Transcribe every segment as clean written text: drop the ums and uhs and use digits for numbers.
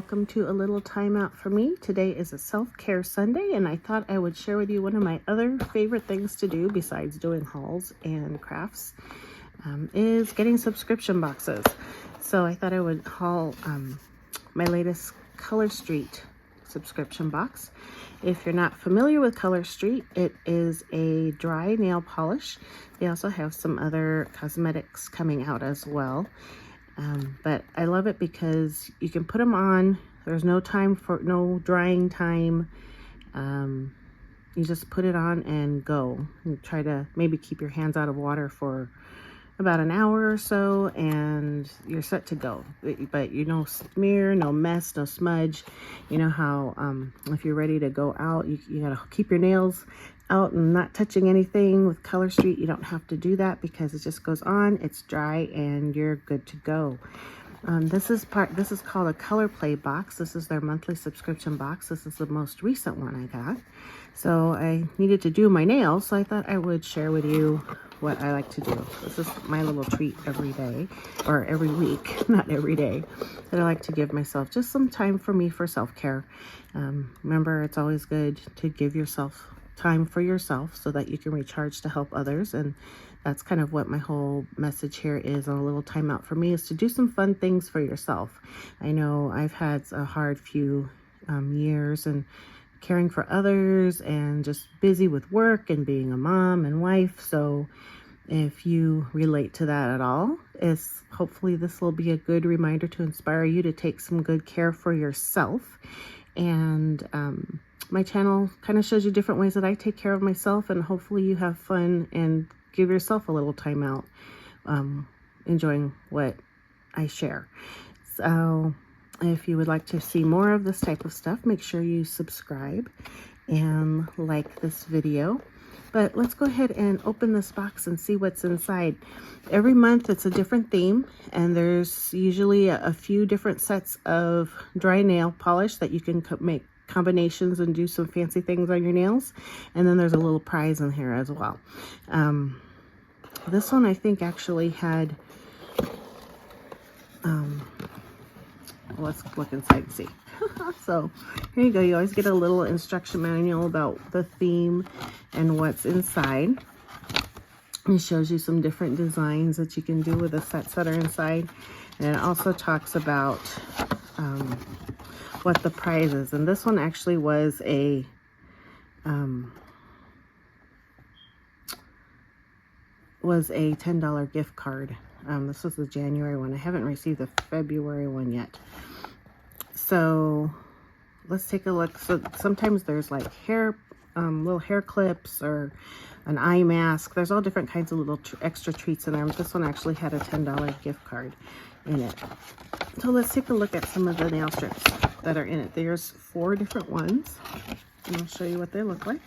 welcome to a little time out for me. Today is a self-care Sunday, and I thought I would share with you one of my other favorite things to do besides doing hauls and crafts is getting subscription boxes. So I thought I would haul my latest Color Street subscription box. If you're not familiar with Color Street, it is a dry nail polish. They also have some other cosmetics coming out as well. But I love it because you can put them on. There's no drying time. You just put it on and go. And try to maybe keep your hands out of water for about an hour or so, and you're set to go. But you no smear, no mess, no smudge. You know how if you're ready to go out, you gotta keep your nails out and not touching anything. With Color Street, you don't have to do that because it just goes on, it's dry, and you're good to go. This is called a colorplay box. This is their monthly subscription box. This is the most recent one I got. So I needed to do my nails, so I thought I would share with you what I like to do. This is my little treat every day, or every week, not every day, that I like to give myself just some time for me for self-care. Remember, it's always good to give yourself time for yourself so that you can recharge to help others, and that's kind of what my whole message here is. A little time out for me is to do some fun things for yourself. I know I've had a hard few years and caring for others and just busy with work and being a mom and wife. So if you relate to that at all, hopefully this will be a good reminder to inspire you to take some good care for yourself. And my channel kind of shows you different ways that I take care of myself, and hopefully you have fun and give yourself a little time out enjoying what I share. So if you would like to see more of this type of stuff, make sure you subscribe and like this video. But let's go ahead and open this box and see what's inside. Every month it's a different theme, and there's usually a few different sets of dry nail polish that you can make combinations and do some fancy things on your nails. And then there's a little prize in here as well. This one I think actually had let's look inside and see. So here you go. You always get a little instruction manual about the theme and what's inside. It shows you some different designs that you can do with the sets that are inside, and it also talks about what the prize is. And this one actually was a $10 gift card. This was the January one. I haven't received the February one yet. So let's take a look. So sometimes there's like little hair clips or an eye mask. There's all different kinds of little extra treats in there. This one actually had a $10 gift card in it. So let's take a look at some of the nail strips that are in it. There's 4 different ones, and I'll show you what they look like.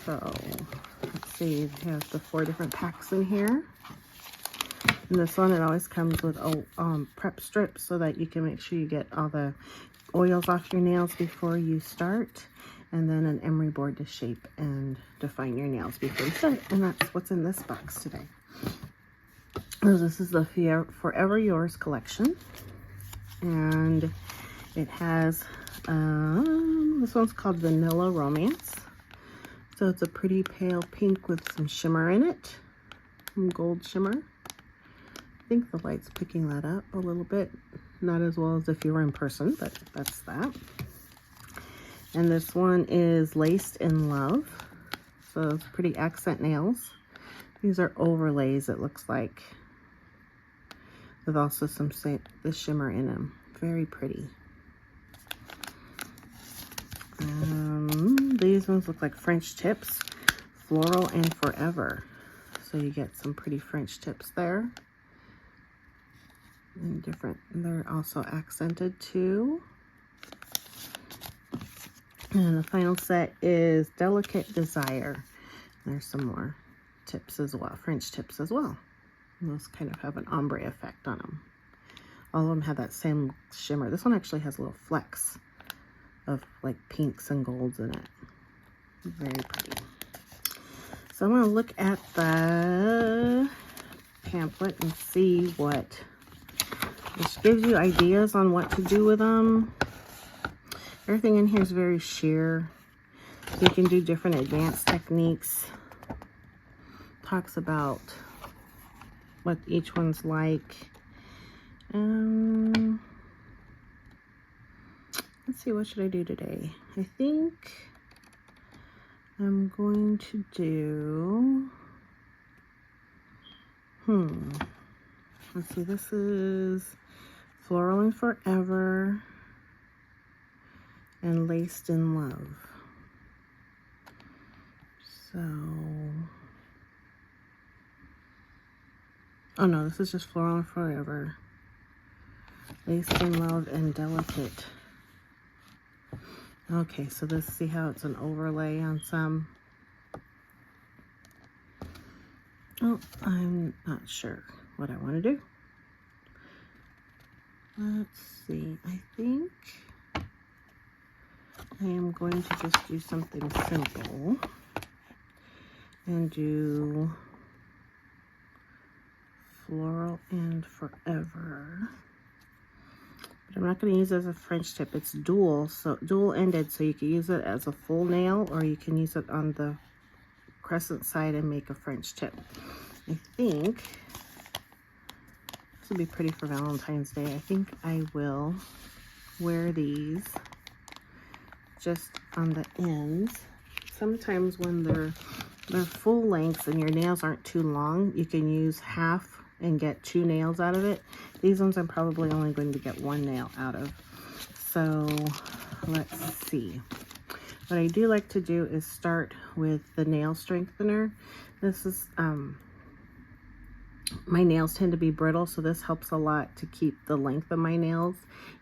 So let's see, it has the 4 different packs in here. And this one, it always comes with prep strips so that you can make sure you get all the oils off your nails before you start. And then an emery board to shape and define your nails before you start. And that's what's in this box today. So this is the Forever Yours collection. And it has, this one's called Vanilla Romance. So it's a pretty pale pink with some shimmer in it, some gold shimmer. I think the light's picking that up a little bit. Not as well as if you were in person, but that's that. And this one is Laced in Love. So it's pretty accent nails. These are overlays, it looks like, with also the shimmer in them. Very pretty. These ones look like French tips, Floral and Forever. So you get some pretty French tips there. And they're also accented too. And the final set is Delicate Desire. There's some more tips as well, French tips as well. And those kind of have an ombre effect on them. All of them have that same shimmer. This one actually has little flecks of like pinks and golds in it. Very pretty. So I'm going to look at the pamphlet and see what This gives you ideas on what to do with them. Everything in here is very sheer. So you can do different advanced techniques. Talks about what each one's like. Let's see, what should I do today? I think I'm going to do, let's see, this is Floral and Forever and Laced in Love. So, oh no, this is just Floral and Forever, Laced in Love, and Delicate. Okay, so let's see how it's an overlay on some. Oh, I'm not sure what I want to do. Let's see, I think I am going to just do something simple and do Floral and Forever. But I'm not going to use it as a French tip. It's dual, so dual-ended, so you can use it as a full nail, or you can use it on the crescent side and make a French tip. I think this will be pretty for Valentine's Day. I think I will wear these just on the ends. Sometimes when they're full lengths and your nails aren't too long, you can use half and get 2 nails out of it. These ones I'm probably only going to get 1 nail out of. So let's see. What I do like to do is start with the nail strengthener. This is, my nails tend to be brittle, so this helps a lot to keep the length of my nails.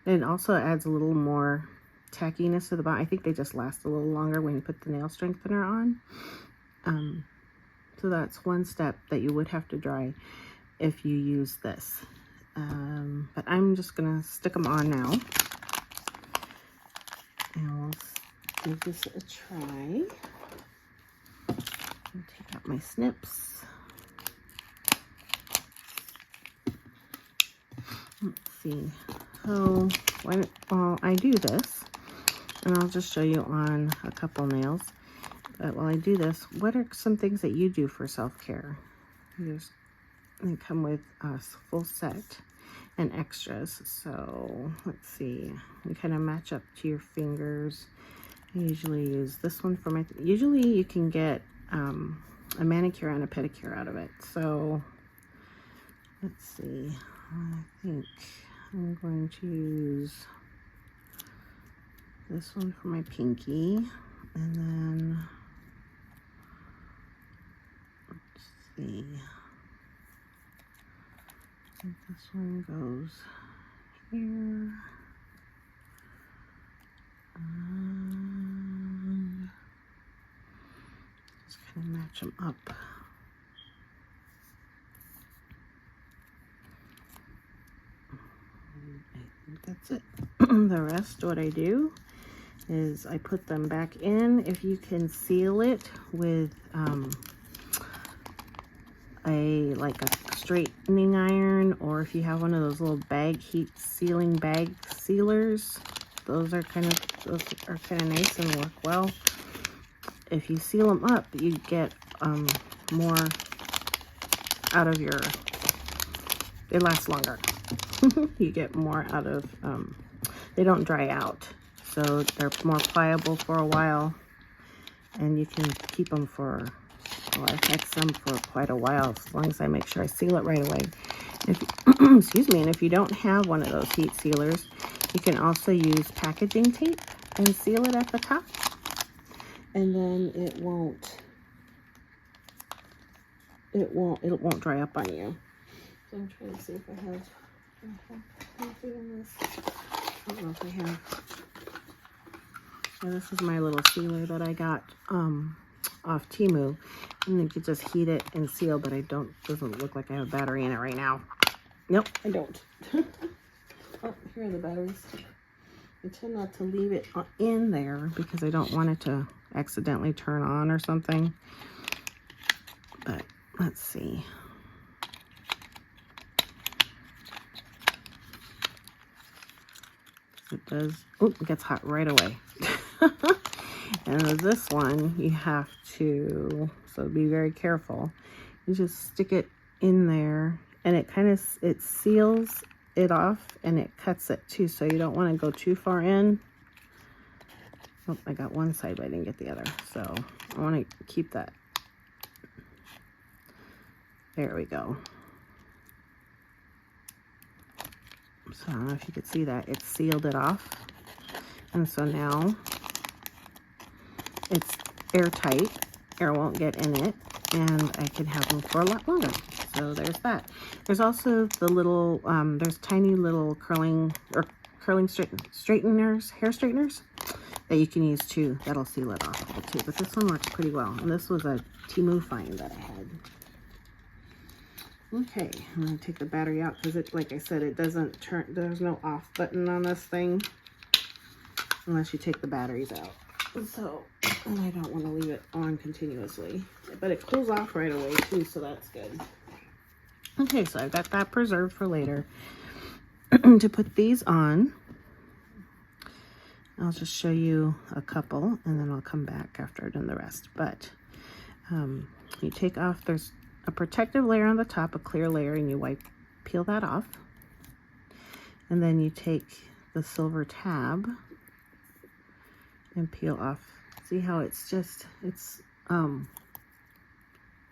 And it also adds a little more tackiness to the bottom. I think they just last a little longer when you put the nail strengthener on. So that's one step that you would have to dry if you use this. But I'm just gonna stick them on now, and we'll give this a try. I'll take out my snips. Let's see. So while I do this, and I'll just show you on a couple nails, but while I do this, what are some things that you do for self-care? They come with a full set and extras. So let's see, you kind of match up to your fingers. I usually use this one for my, usually you can get a manicure and a pedicure out of it. So let's see, I think I'm going to use this one for my pinky, and then let's see, I think this one goes here, and just kind of match them up. I think that's it. The rest, what I do is I put them back in. If you can seal it with like a straightening iron, or if you have one of those little bag heat sealing bag sealers, those are kind of nice and work well. If you seal them up, you get more out of your, they last longer. You get more out of, they don't dry out, so they're more pliable for a while, and you can keep them for, well, I've had some for quite a while, as long as I make sure I seal it right away. If excuse me, and if you don't have one of those heat sealers, you can also use packaging tape and seal it at the top, and then it won't dry up on you. So I'm trying to see if I have anything in this. I don't know if I have. So this is my little sealer that I got off Temu, and you could just heat it and seal, but doesn't look like I have a battery in it right now. Nope, I don't. Oh, here are the batteries. I tend not to leave it in there because I don't want it to accidentally turn on or something. But let's see. It does, oh, it gets hot right away. And with this one, you have to, so be very careful. You just stick it in there, and it kind of, it seals it off, and it cuts it too, so you don't want to go too far in. Oh, I got one side, but I didn't get the other, so I want to keep that. There we go. So I don't know if you could see that. It sealed it off. And so now it's airtight. Air won't get in it. And I can have them for a lot longer. So there's that. There's also the little, there's tiny little straighteners, hair straighteners that you can use too. That'll seal it off too. But this one works pretty well. And this was a Temu find that I had. Okay, I'm going to take the battery out because it, like I said, it doesn't turn, there's no off button on this thing unless you take the batteries out. So, and I don't want to leave it on continuously, but it cools off right away too, so that's good. Okay, so I've got that preserved for later. To put these on, I'll just show you a couple and then I'll come back after I've done the rest. But you take off, there's a protective layer on the top, a clear layer, and you peel that off. And then you take the silver tab and peel off. See how it's just, it's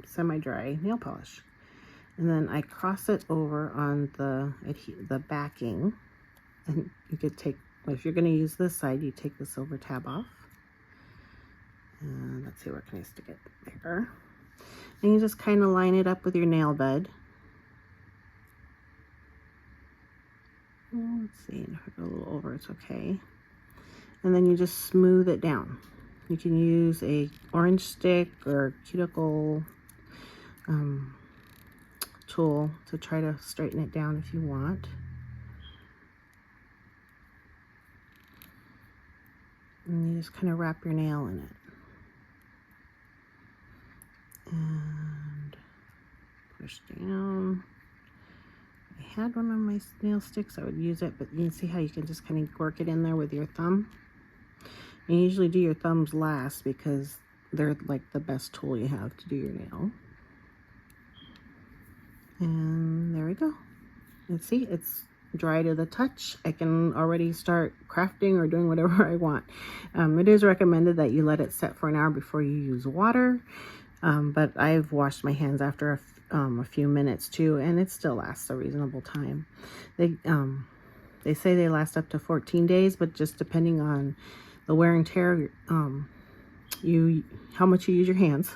semi-dry nail polish. And then I cross it over on the backing. And you could take, if you're going to use this side, you take the silver tab off. And let's see, where can I stick it? There. And you just kind of line it up with your nail bed. Let's see, if I go a little over, it's okay. And then you just smooth it down. You can use a orange stick or cuticle tool to try to straighten it down if you want. And you just kind of wrap your nail in it. And push down. I had one of my nail sticks, I would use it, but you can see how you can just kind of work it in there with your thumb. And you usually do your thumbs last because they're like the best tool you have to do your nail. And there we go. And see, it's dry to the touch. I can already start crafting or doing whatever I want. It is recommended that you let it set for an hour before you use water. But I've washed my hands after a few minutes too, and it still lasts a reasonable time. They say they last up to 14 days, but just depending on the wear and tear, how much you use your hands,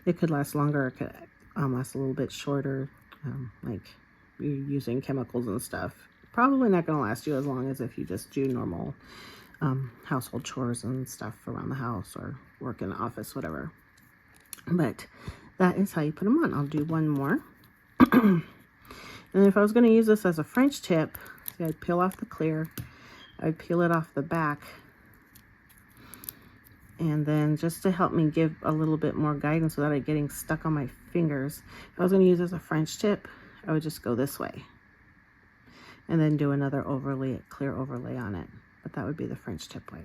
it could last longer. It could last a little bit shorter, like you're using chemicals and stuff. Probably not going to last you as long as if you just do normal household chores and stuff around the house or work in the office, whatever. But that is how you put them on. I'll do one more. And if I was going to use this as a French tip, see, I'd peel off the clear, I'd peel it off the back, and then just to help me give a little bit more guidance without it getting stuck on my fingers, if I was going to use it as a French tip, I would just go this way and then do another overlay, clear overlay on it. But that would be the French tip way.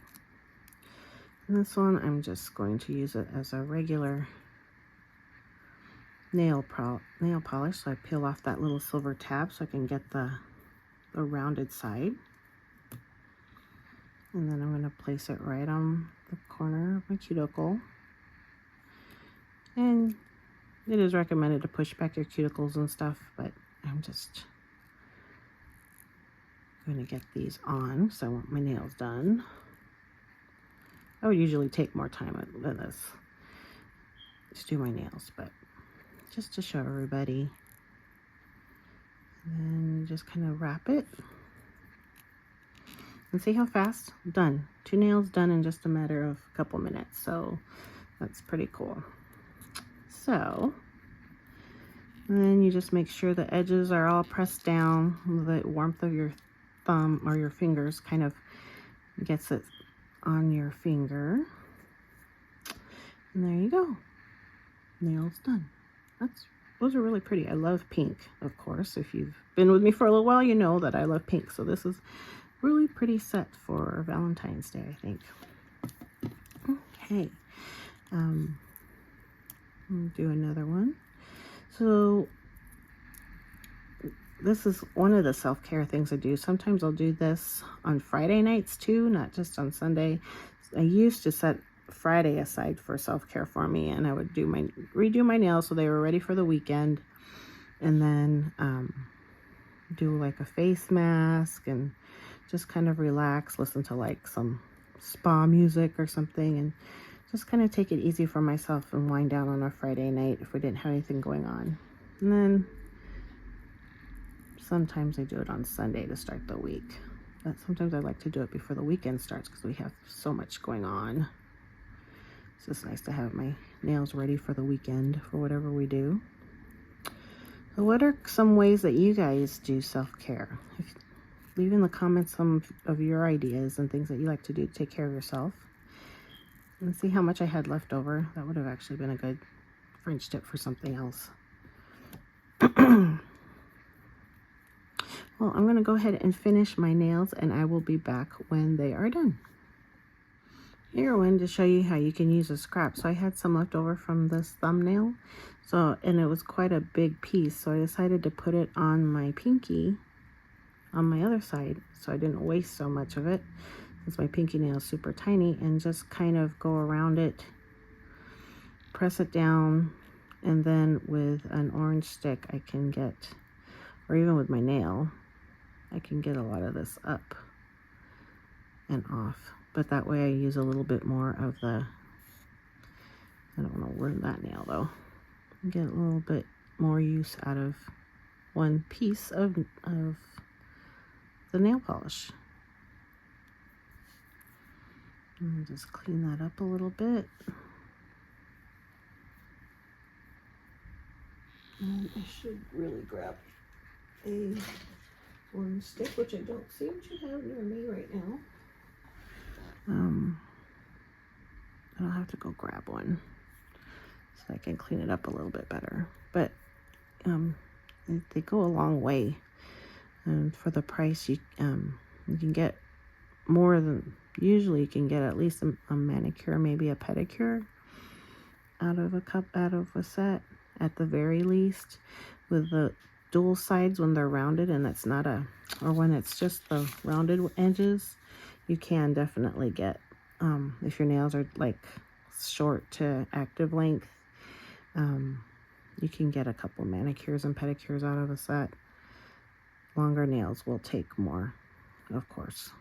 And this one, I'm just going to use it as a regular nail polish. So I peel off that little silver tab so I can get the rounded side. And then I'm going to place it right on the corner of my cuticle. And it is recommended to push back your cuticles and stuff, but I'm just going to get these on because I want my nails done. I would usually take more time than this to do my nails, but just to show everybody. And then just kind of wrap it. And see how fast? Done. 2 nails done in just a matter of a couple minutes. So that's pretty cool. So, and then you just make sure the edges are all pressed down. The warmth of your thumb or your fingers kind of gets it on your finger. And there you go. Nails done. Those are really pretty. I love pink, of course. If you've been with me for a little while, you know that I love pink. So this is really pretty set for Valentine's Day, I think. Okay. I'll do another one. So this is one of the self-care things I do. Sometimes I'll do this on Friday nights too, not just on Sunday. I used to set Friday aside for self-care for me, and I would redo my nails so they were ready for the weekend, and then do like a face mask and just kind of relax, listen to like some spa music or something, and just kind of take it easy for myself and wind down on a Friday night if we didn't have anything going on. And then sometimes I do it on Sunday to start the week. But sometimes I like to do it before the weekend starts because we have so much going on. It's just nice to have my nails ready for the weekend for whatever we do. So what are some ways that you guys do self-care? Leave in the comments some of your ideas and things that you like to do to take care of yourself. And see how much I had left over. That would have actually been a good French tip for something else. Well, I'm going to go ahead and finish my nails, and I will be back when they are done. Here I wanted to show you how you can use a scrap. So I had some left over from this thumbnail, and it was quite a big piece, so I decided to put it on my pinky on my other side so I didn't waste so much of it, since my pinky nail is super tiny, and just kind of go around it, press it down, and then with an orange stick I can get, or even with my nail, I can get a lot of this up and off. But that way I use a little bit more of the, I don't want to ruin that nail though, get a little bit more use out of one piece of the nail polish. And just clean that up a little bit. And I should really grab a orange stick, which I don't seem to have near me right now. I'll have to go grab one so I can clean it up a little bit better. But they go a long way. And for the price, you can get more than, usually you can get at least a manicure, maybe a pedicure out of a set at the very least, with the dual sides when they're rounded and it's not or when it's just the rounded edges. You can definitely get, if your nails are like short to active length, you can get a couple manicures and pedicures out of a set. Longer nails will take more, of course.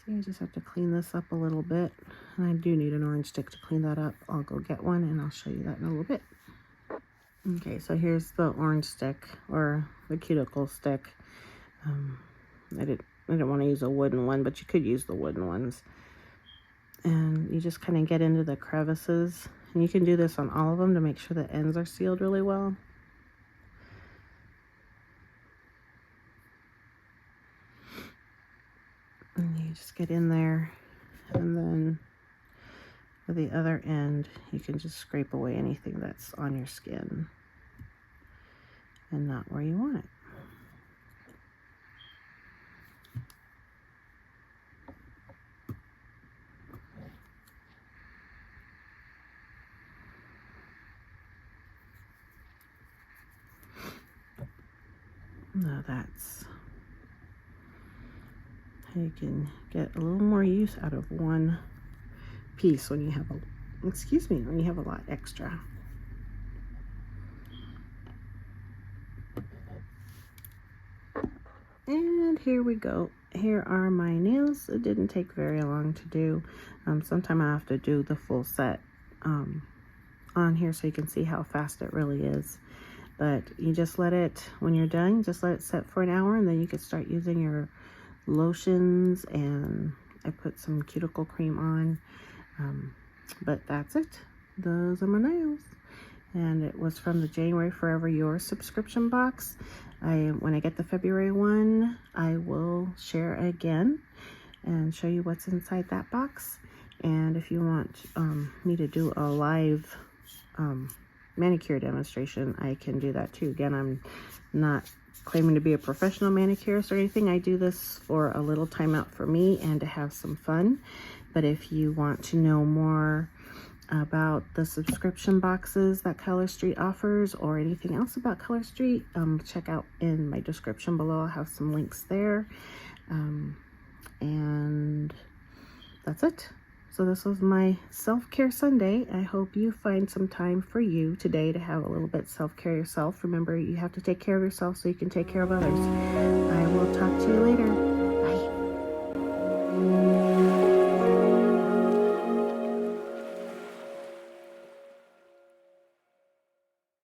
So you just have to clean this up a little bit. And I do need an orange stick to clean that up. I'll go get one and I'll show you that in a little bit. Okay, so here's the orange stick, or the cuticle stick. I didn't want to use a wooden one, but you could use the wooden ones. And you just kind of get into the crevices. And you can do this on all of them to make sure the ends are sealed really well. And you just get in there, and then with the other end, you can just scrape away anything that's on your skin and not where you want it. Now that's how you can get a little more use out of one piece when you have when you have a lot extra. And here we go. Here are my nails. It didn't take very long to do. Sometime I have to do the full set on here so you can see how fast it really is. But you just let it, when you're done, just let it set for an hour, and then you can start using your lotions, and I put some cuticle cream on. But that's it. Those are my nails. And it was from the January Forever Yours subscription box. When I get the February one, I will share again and show you what's inside that box. And if you want me to do a live manicure demonstration, I can do that too. Again, I'm not claiming to be a professional manicurist or anything. I do this for a little time out for me and to have some fun. But if you want to know more about the subscription boxes that ColorStreet offers or anything else about ColorStreet, check out in my description below. I'll have some links there. And that's it. So this was my self-care Sunday. I hope you find some time for you today to have a little bit self-care yourself. Remember, you have to take care of yourself so you can take care of others. I will talk to you later.